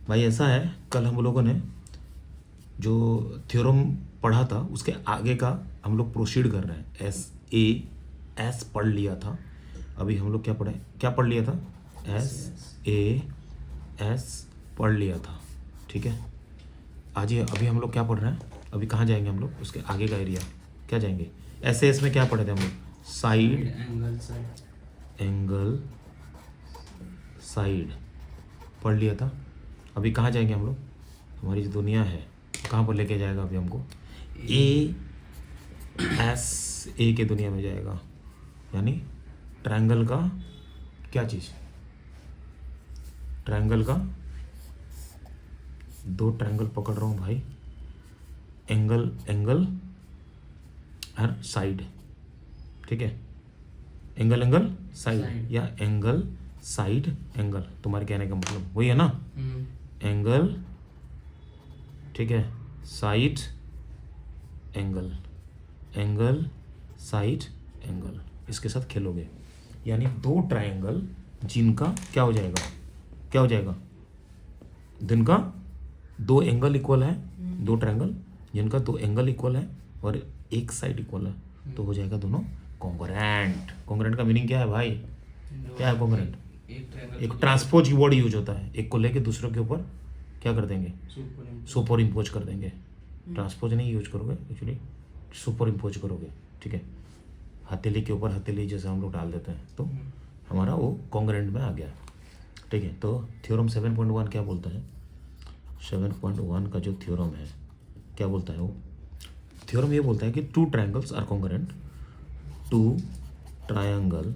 भाई ऐसा है, कल हम लोगों ने जो थ्योरम पढ़ा था उसके आगे का हम लोग प्रोसीड कर रहे हैं। एस पढ़ लिया था, अभी हम लोग क्या पढ़ लिया था? एस पढ़ लिया था, ठीक है। आज ये अभी हम लोग क्या पढ़ रहे हैं? अभी कहाँ जाएंगे हम लोग? उसके आगे का एरिया क्या जाएंगे? एस में क्या पढ़े थे हम लोग? साइड, एंगल, साइड पढ़ लिया था। अभी कहाँ जाएंगे हम लोग? हमारी जो दुनिया है कहाँ पर लेके जाएगा अभी हमको? ए के दुनिया में जाएगा, यानी ट्रायंगल का क्या चीज़? ट्रायंगल का दो ट्रायंगल पकड़ रहा हूँ भाई, एंगल और साइड, ठीक है। एंगल साइड या एंगल साइड एंगल, तुम्हारे कहने का मतलब वही है ना? एंगल, ठीक है, साइड एंगल साइड एंगल, इसके साथ खेलोगे। यानी दो ट्रायंगल जिनका क्या हो जाएगा? जिनका दो एंगल इक्वल है, दो ट्रायंगल जिनका दो एंगल इक्वल है और एक साइड इक्वल है, तो हो जाएगा दोनों कॉन्ग्रुएंट। कॉन्ग्रुएंट का मीनिंग क्या है भाई? क्या है कॉन्ग्रुएंट? एक ट्रांसपोज की वर्ड यूज होता है, एक को लेके दूसरे के ऊपर क्या कर देंगे? सुपर इम्पोज कर देंगे। ट्रांसपोज नहीं यूज करोगे, एक्चुअली सुपर इम्पोज करोगे, ठीक है। हथेली के ऊपर हथेली जैसे हम लोग डाल देते हैं, तो हमारा वो कॉन्ग्रुएंट में आ गया, ठीक है। तो थ्योरम 7.1 क्या बोलता है? 7.1 का जो थ्योरम है क्या बोलता है? वो थ्योरम ये बोलता है कि two triangles are congruent, to triangle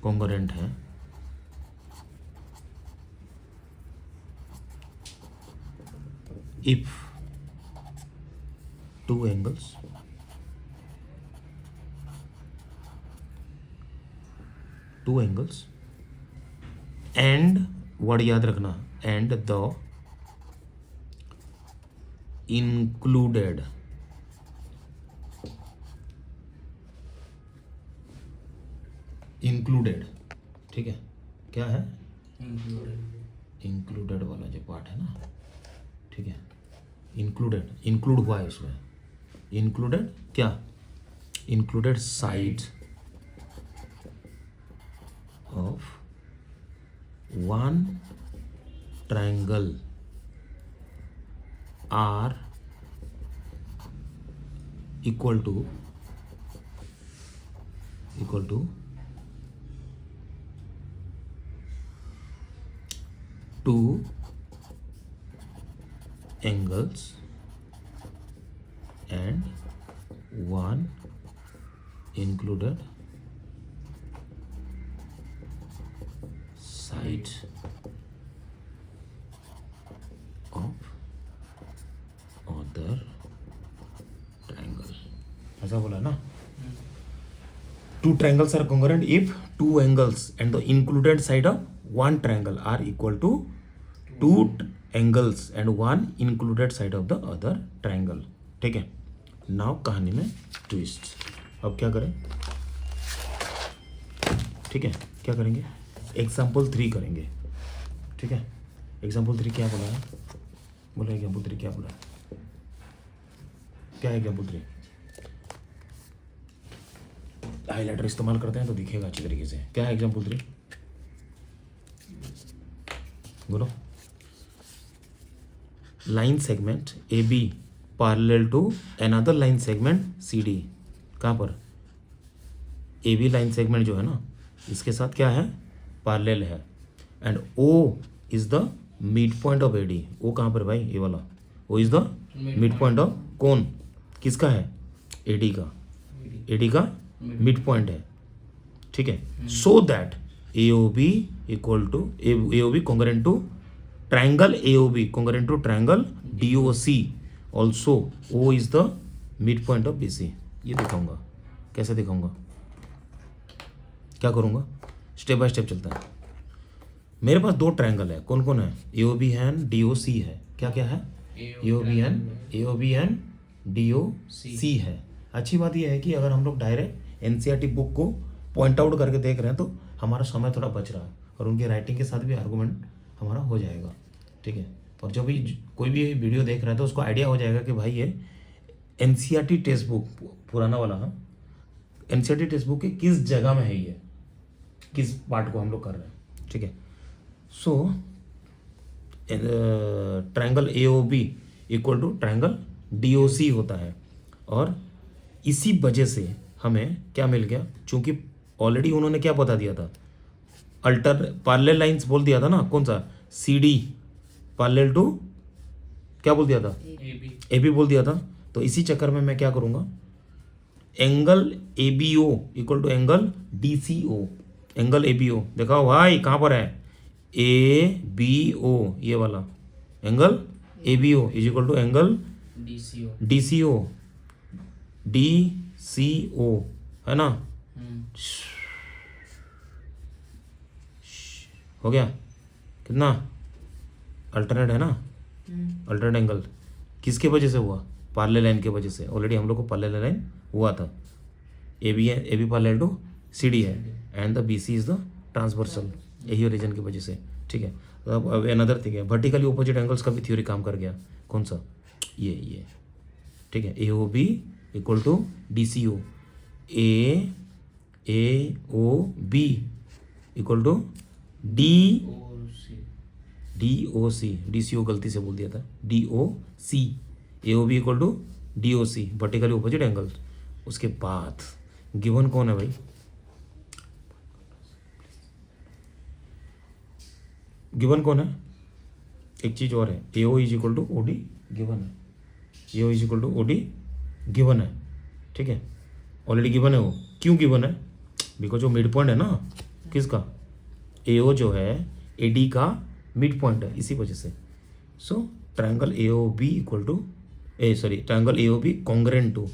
congruent है if two angles and, word याद रखना, एंड द इंक्लूडेड ठीक है। क्या है? इंक्लूडेड वाला जो पार्ट है ना, ठीक है। इंक्लूड हुआ है इसमें। इंक्लूडेड क्या? Included side of one triangle are equal to two angles and one included side of other triangle, ऐसा बोला ना? Two triangles are congruent if two angles and the included side of one triangle are equal to two angles and one included side of the other triangle, ठीक है। Now कहानी में twist. अब क्या करें? ठीक है, क्या करेंगे? एग्जाम्पल 3 करेंगे, ठीक है। एग्जाम्पल 3 क्या बोला है? बोला एग्जाम्पल 3 क्या बोला है? क्या है एग्जाम्पल 3? हाईलाइटर इस्तेमाल करते हैं तो दिखेगा अच्छी तरीके से। क्या है एग्जाम्पल 3? बोलो। Line segment A B parallel to another line segment C D. कहाँ पर? ए बी लाइन सेगमेंट जो है ना, इसके साथ क्या है? पैरेलल है। And O is the mid point of A D. O कहाँ पर भाई? ये वाला O is the mid point of कौन? किसका है? ए डी का। ए डी का मिड पॉइंट है, ठीक है। So that A O B equal to A O B congruent to triangle AOB congruent to triangle DOC, also O is the midpoint of BC। ये दिखाऊंगा। कैसे दिखाऊंगा? क्या करूंगा? स्टेप बाय स्टेप चलता है। मेरे पास दो ट्रायंगल है, कौन कौन है? AOB एंड DOC है। क्या क्या है? AOB एंड DOC है। अच्छी बात यह है कि अगर हम लोग डायरेक्ट NCERT बुक को पॉइंट आउट करके देख रहे हैं तो हमारा समय थोड़ा बच रहा है और उनके राइटिंग के साथ भी आर्गूमेंट हमारा हो जाएगा, ठीक है। और जो भी कोई भी वीडियो देख रहा है तो उसको आइडिया हो जाएगा कि भाई ये एनसीईआरटी टेक्स्ट बुक पुराना वाला, हाँ, एनसीईआरटी टेक्स्ट बुक के किस जगह में है ये, किस पार्ट को हम लोग कर रहे हैं, ठीक है। So triangle A O B equal to triangle D O C होता है। और इसी वजह से हमें क्या मिल गया, चूंकि ऑलरेडी उन्होंने क्या बता दिया था, अल्टर पैरेलल लाइंस बोल दिया था ना, कौन सा, सी डी पैरेलल टू क्या बोल दिया था, ए बी बोल दिया था। तो इसी चक्कर में मैं क्या करूँगा, angle A B O equal to angle D C O, angle A B O देखा भाई कहाँ पर है, ए बी ओ, ये वाला angle A B O is equal to angle D C O, D C O है ना, हो गया कितना, अल्टरनेट है ना, अल्टरनेट एंगल किसके वजह से हुआ, पैरेलल लाइन के वजह से। ऑलरेडी हम लोग को पैरेलल लाइन हुआ था, ए बी है, A B parallel to C D है, and the B C is the transversal, यही रीजन की वजह से, ठीक है। अब अनदर थिंग है, वर्टिकली ऑपोजिट एंगल्स का भी थ्योरी काम कर गया, कौन सा, ये ठीक है, A O B equal to D C O, A O B equal to D O C, D C O गलती से बोल दिया था, D O C, A O B equal to D O C, vertically opposite angle. उसके बाद given कौन है भाई, गिवन कौन है, एक चीज और है, A O is equal to O D given है, A O is equal to O D given है, ठीक है, ऑलरेडी गिवन है। वो क्यों गिवन है, बिकॉज जो मिड पॉइंट है ना किसका, ए ओ जो है ए डी का मिड पॉइंट है, इसी वजह से। So triangle A O B equal to triangle A O B congruent to.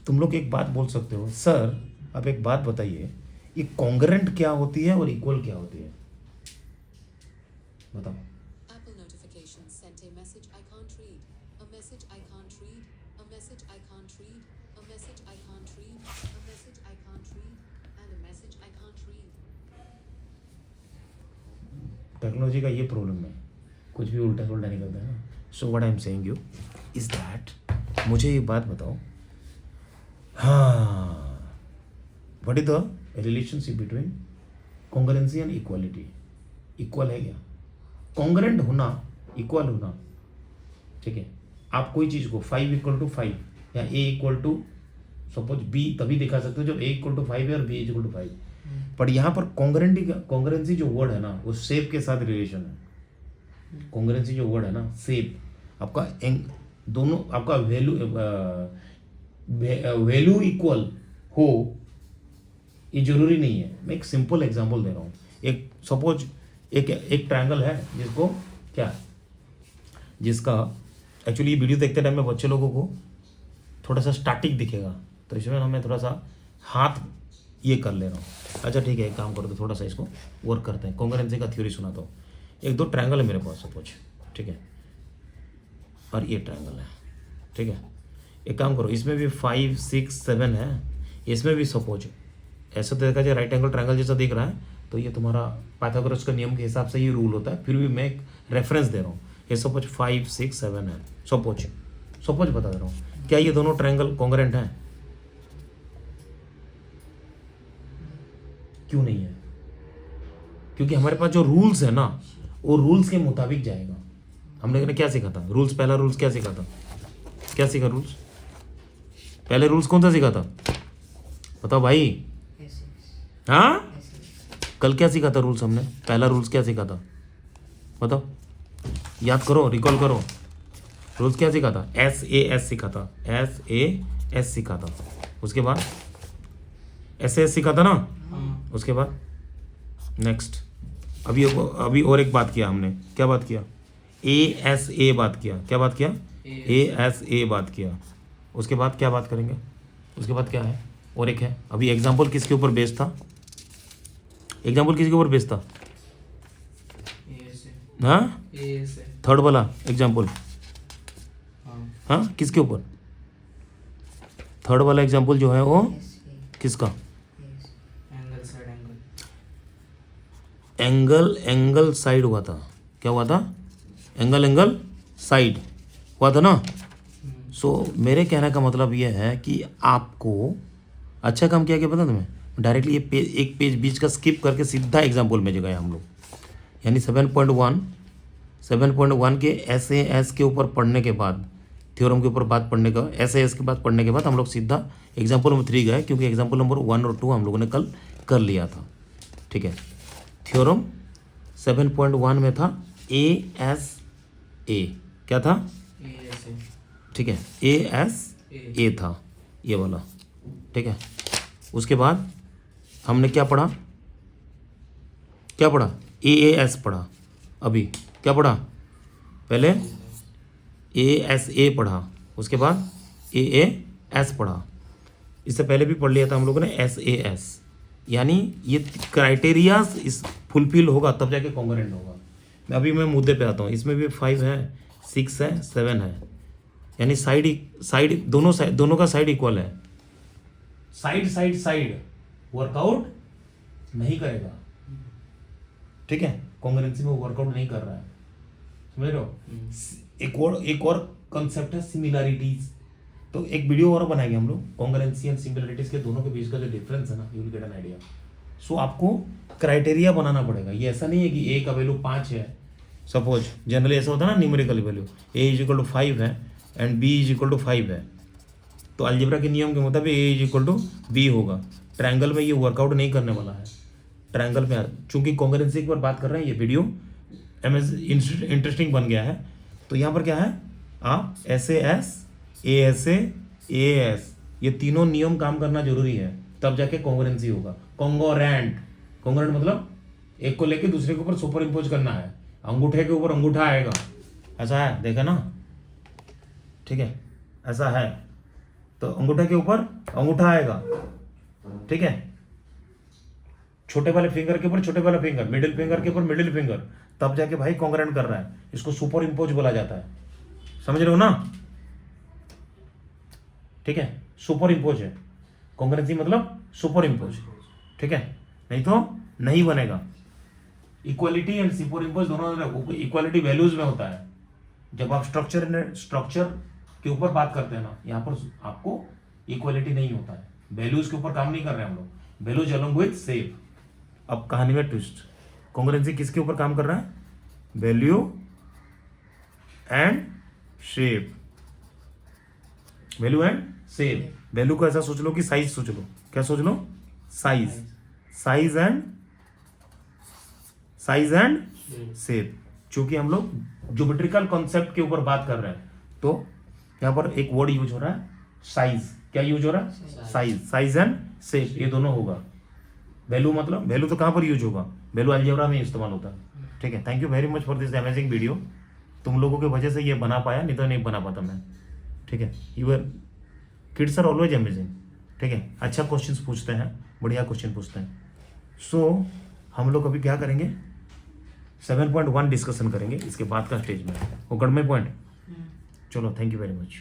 तुम लोग एक बात बोल सकते हो, सर आप एक बात बताइए, ये कॉन्ग्रेंट क्या होती है और इक्वल क्या होती है, बताओ। Apple notifications sent a message I can't read, a message I can't read, a message I can't read, a message I can't read, a message I can't read, and a message I can't read. Technology का ये problem है, कुछ भी उल्टा सुल्टा निकलता है ना। So what I am saying you is that, मुझे ये बात बताओ, हाँ, what is the relationship between congruency and equality, equal है क्या, कॉन्ग्रेंट होना, इक्वल होना, ठीक है। आप कोई चीज़ को 5 इक्वल टू 5 या a equal to suppose b तभी दिखा सकते हो जब a इक्वल टू 5 है और b इक्वल टू 5, पर यहाँ पर कॉन्ग्रेंसी जो वर्ड है ना वो शेप के साथ रिलेशन है। कॉन्ग्रेंसी जो वर्ड है ना, शेप, आपका दोनों आपका वैल्यू इक्वल हो ये जरूरी नहीं है। मैं एक सिंपल एग्जांपल दे रहा हूँ, एक सपोज एक ट्रायंगल है जिसको क्या, जिसका एक्चुअली वीडियो देखते टाइम में बच्चे लोगों को थोड़ा सा स्टैटिक दिखेगा, तो इसमें मैं थोड़ा सा हाथ ये कर ले रहा हूँ। अच्छा ठीक है, एक काम करो तो थोड़ा सा इसको वर्क करते हैं, कॉन्ग्रुएंसी का थ्योरी सुनाता हूँ। एक दो ट्रायंगल है मेरे पास सपोज, ठीक है, और ये ट्रायंगल है, ठीक है। एक काम करो, इसमें भी 5 6 7 है, इसमें भी सपोज ऐसा तो देखा जाए राइट एंगल ट्रायंगल जैसा दिख रहा है, तो ये तुम्हारा पाइथागोरस का नियम के हिसाब से ये रूल होता है। फिर भी मैं एक रेफरेंस दे रहा हूँ, ये सपोज 5 6 7 है, सपोज बता दे रहा हूँ, क्या ये दोनों ट्रायंगल कॉन्ग्रुएंट हैं? क्यों नहीं है? क्योंकि हमारे पास जो रूल्स है ना वो रूल्स के मुताबिक जाएगा। हम लोगों ने क्या सीखा था, रूल्स, पहला रूल्स क्या सीखा था, क्या सीखा रूल्स, पहले रूल्स कौन सा सीखा था बताओ भाई? हाँ, कल क्या सीखा था रूल्स हमने, पहला रूल्स क्या सीखा था बताओ, याद करो, रिकॉल करो, रूल्स क्या सीखा था? SAS सीखा था, SAS सीखा था, उसके बाद SS सीखा था ना, उसके बाद नेक्स्ट अभी और एक बात किया हमने, क्या बात किया? ASA बात किया, क्या बात किया? ASA बात किया। उसके बाद क्या बात करेंगे, उसके बाद क्या है और एक है, अभी एग्जाम्पल किसके ऊपर बेस्ड था, एग्जाम्पल किसके ऊपर बेस्ड था? हाँ, थर्ड वाला एग्जाम्पल, हाँ किसके ऊपर? थर्ड वाला एग्जाम्पल जो है वो किसका? एंगल साइड हुआ था, क्या हुआ था, एंगल साइड हुआ था ना। सो मेरे कहने का मतलब ये है कि आपको अच्छा काम किया क्या पता तुम्हें, डायरेक्टली ये पेज, एक पेज बीच का स्किप करके सीधा एग्जाम्पल में गए हम लोग। यानी 7.1 के SAS के ऊपर पढ़ने के बाद, थ्योरम के ऊपर बात पढ़ने का, SAS के बाद पढ़ने के बाद हम लोग सीधा एग्जाम्पल नंबर 3 गए, क्योंकि एग्जाम्पल नंबर 1 और 2 हम लोगों ने कल कर लिया था। ठीक है, थ्योरम 7.1 में था ASA, क्या था, ठीक है, ASA था ये वाला। ठीक है, उसके बाद हमने क्या पढ़ा, AAS पढ़ा। अभी क्या पढ़ा, पहले ASA पढ़ा, उसके बाद AAS पढ़ा। इससे पहले भी पढ़ लिया था हम लोगों ने SAS। यानी ये क्राइटेरियाज इस फुलफिल होगा तब जाके कॉन्ग्रुएंट होगा। अभी मैं मुद्दे पे आता हूँ। इसमें भी 5 है, 6 है, 7 है। यानी साइड दोनों का साइड इक्वल है। साइड वर्कआउट नहीं करेगा। ठीक है, कॉन्ग्रुएंसी में वर्कआउट नहीं कर रहा है, समझ रहे हो। एक और कंसेप्ट है सिमिलैरिटीज। तो एक वीडियो और बनाएंगे हम लोग, कॉन्ग्रुएंसी एंड सिमिलैरिटीज के दोनों के बीच का जो डिफरेंस है ना, you will get an idea. So आपको क्राइटेरिया बनाना पड़ेगा। ये ऐसा नहीं है कि ए का वैल्यू 5 है, सपोज जनरली ऐसा होता है ना, न्यूमेरिकल वैल्यू A = 5 है एंड B = 5 है, तो अलजेब्रा के नियम के मुताबिक A = B होगा। ट्रायंगल में ये वर्कआउट नहीं करने वाला है। ट्रायंगल में चूंकि कॉन्ग्रुएंसी की बात कर रहे हैं, ये वीडियो इंटरेस्टिंग बन गया है। तो यहाँ पर क्या है, आप SAS, ASA, AAS ये तीनों नियम काम करना जरूरी है, तब जाके कॉन्ग्रुएंसी होगा। कॉन्ग्रुएंट मतलब एक को लेके दूसरे के ऊपर सुपर इम्पोज करना है। अंगूठे के ऊपर अंगूठा आएगा, ऐसा है, देखा ना। ठीक है, ऐसा है, तो अंगूठे के ऊपर अंगूठा आएगा। ठीक है, छोटे वाले फिंगर के ऊपर छोटे वाला फिंगर, मिडिल फिंगर के ऊपर मिडिल फिंगर, तब जाके भाई कॉन्ग्रुएंट कर रहा है। इसको सुपर इम्पोज बोला जाता है, समझ रहे हो ना। ठीक है, सुपर इम्पोज है कॉन्ग्रुएंसी, मतलब सुपर इम्पोज। ठीक है, नहीं तो नहीं बनेगा। इक्वालिटी एंड सुपर इम्पोज दोनों इक्वालिटी वैल्यूज में होता है। जब आप स्ट्रक्चर के ऊपर बात करते हैं ना, यहाँ पर आपको इक्वालिटी नहीं होता है, वैल्यूज के ऊपर काम नहीं कर रहे हैं हम लोग, वैल्यूज अलोंग विद शेप। अब कहानी में ट्विस्ट, कॉन्ग्रुएंसी किसके ऊपर काम कर रहा है, value and shape. Value and shape, value को ऐसा सोच लो कि साइज सोच लो, क्या सोच लो, साइज एंड शेप। चूंकि हम लोग ज्योमेट्रिकल कॉन्सेप्ट के ऊपर बात कर रहे हैं, तो यहां पर एक वर्ड यूज हो रहा है साइज। क्या यूज हो रहा है, साइज एंड शेप, ये दोनों होगा। वैल्यू मतलब वैल्यू तो कहां पर यूज होगा, वैल्यू अलजेब्रा में इस्तेमाल होता है। ठीक है, thank you very much for this amazing video. तुम लोगों की वजह से ये बना पाया, नहीं तो नहीं बना पाता मैं। ठीक है, your kids are always amazing. ठीक है, अच्छा क्वेश्चंस पूछते हैं, बढ़िया क्वेश्चन पूछते हैं। सो हम लोग अभी क्या करेंगे, 7.1 डिस्कशन करेंगे इसके बाद का स्टेज में। वो गढ़ में पॉइंट। चलो, थैंक यू वेरी मच।